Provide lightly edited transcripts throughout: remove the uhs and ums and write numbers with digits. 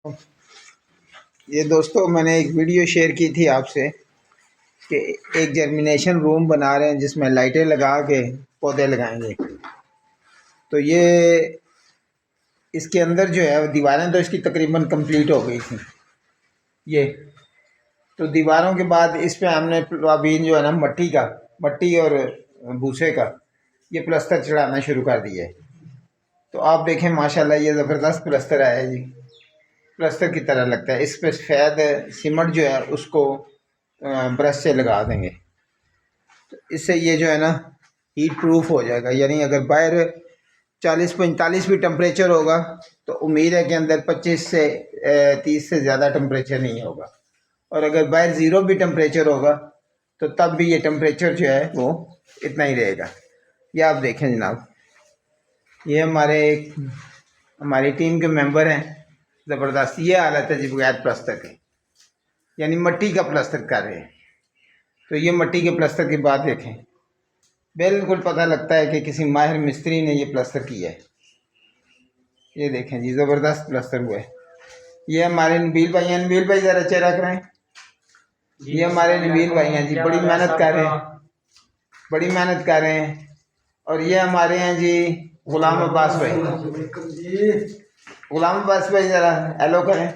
ये दोस्तों मैंने एक वीडियो शेयर की थी आपसे कि एक जर्मिनेशन रूम बना रहे हैं जिसमें लाइटें लगा के पौधे लगाएंगे। तो ये इसके अंदर जो है दीवारें तो इसकी तकरीबन कंप्लीट हो गई थी। ये तो दीवारों के बाद इस पे हमने अभी जो है ना मट्टी और भूसे का ये प्लास्टर चढ़ाना शुरू कर दिया है। तो आप देखें माशाल्लाह ये ज़बरदस्त प्लास्टर आया है जी, प्लास्टर की तरह लगता है। इस पर सफ़ेद सीमेंट जो है उसको ब्रश से लगा देंगे, तो इससे ये जो है ना हीट प्रूफ हो जाएगा। यानी अगर बाहर 40-45 भी टेम्परेचर होगा तो उम्मीद है कि अंदर 25 से 30 से ज़्यादा टेम्परेचर नहीं होगा। और अगर बाहर ज़ीरो भी टेम्परेचर होगा तो तब भी ये टेम्परेचर जो है वो इतना ही रहेगा। ये आप देखें जनाब, ये हमारी टीम के मेंबर हैं। ज़बरदस्त ये हालत है जी बगैर प्लास्टर के, यानी मट्टी का प्लास्टर कर रहे हैं। तो ये मट्टी के प्लास्टर की बात देखें, बिल्कुल पता लगता है कि किसी माहिर मिस्त्री ने ये प्लास्टर किया है। ये देखें जी ज़बरदस्त प्लास्टर हुआ है। ये हमारे नबील भाई हैं, नबील भाई ज़रा चेहरा कराएं। ये हमारे नबील भाई हैं जी, बड़ी मेहनत कर रहे हैं, और ये हमारे हैं जी गुलाम अब्बास भाई। गुलाम अब्बास भाई ज़रा हेलो करें।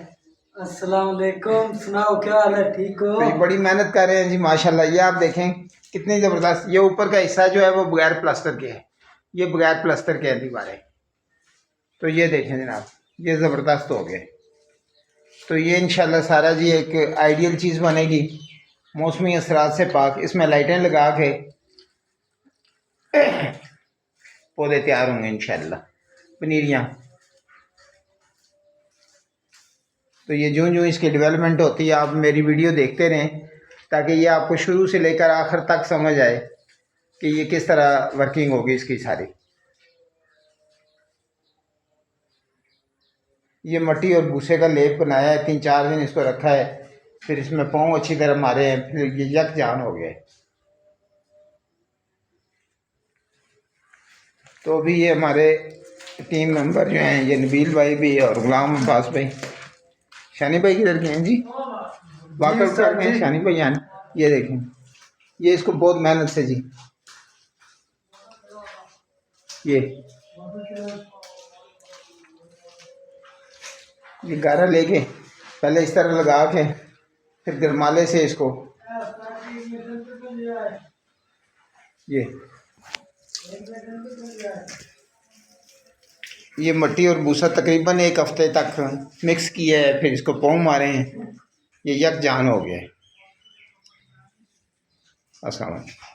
अस्सलाम वालेकुम, सुनाओ क्या हाल है, ठीक हो? तो बड़ी मेहनत कर रहे हैं जी माशाल्लाह। ये आप देखें कितनी ज़बरदस्त। ये ऊपर का हिस्सा जो है वो बगैर प्लास्टर के है, ये बगैर प्लास्टर के है दीवारें। तो ये देखें जनाब, ये ज़बरदस्त हो गए। तो ये इंशाल्लाह सारा जी एक आइडियल चीज़ बनेगी, मौसमी असरात से पाक। इसमें लाइटें लगा के पौधे तैयार होंगे इंशाल्लाह, पनीरियाँ। तो ये जो इसकी डेवलपमेंट होती है आप मेरी वीडियो देखते रहें, ताकि ये आपको शुरू से लेकर आखिर तक समझ आए कि ये किस तरह वर्किंग होगी इसकी सारी। ये मट्टी और भूसे का लेप बनाया है, 3-4 दिन इसको रखा है, फिर इसमें पाँव अच्छी तरह मारे हैं, फिर ये यकजान हो गया। तो अभी ये हमारे टीम मेंबर जो हैं, ये नबील भाई भी और गुलाम अब्बास भाई। शानी भाई किधर गए हैं जी? वाकआउट कर गए हैं शानी भाई यानी। ये देखें, ये इसको बहुत मेहनत से जी, ये गारा लेके पहले इस तरह लगा के फिर गरमाले से इसको ये मट्टी और भूसा तकरीबन 1 हफ्ते तक मिक्स किया है, फिर इसको पाँव मारे हैं, ये यकजान हो गया है। अस्सलाम वालेकुम।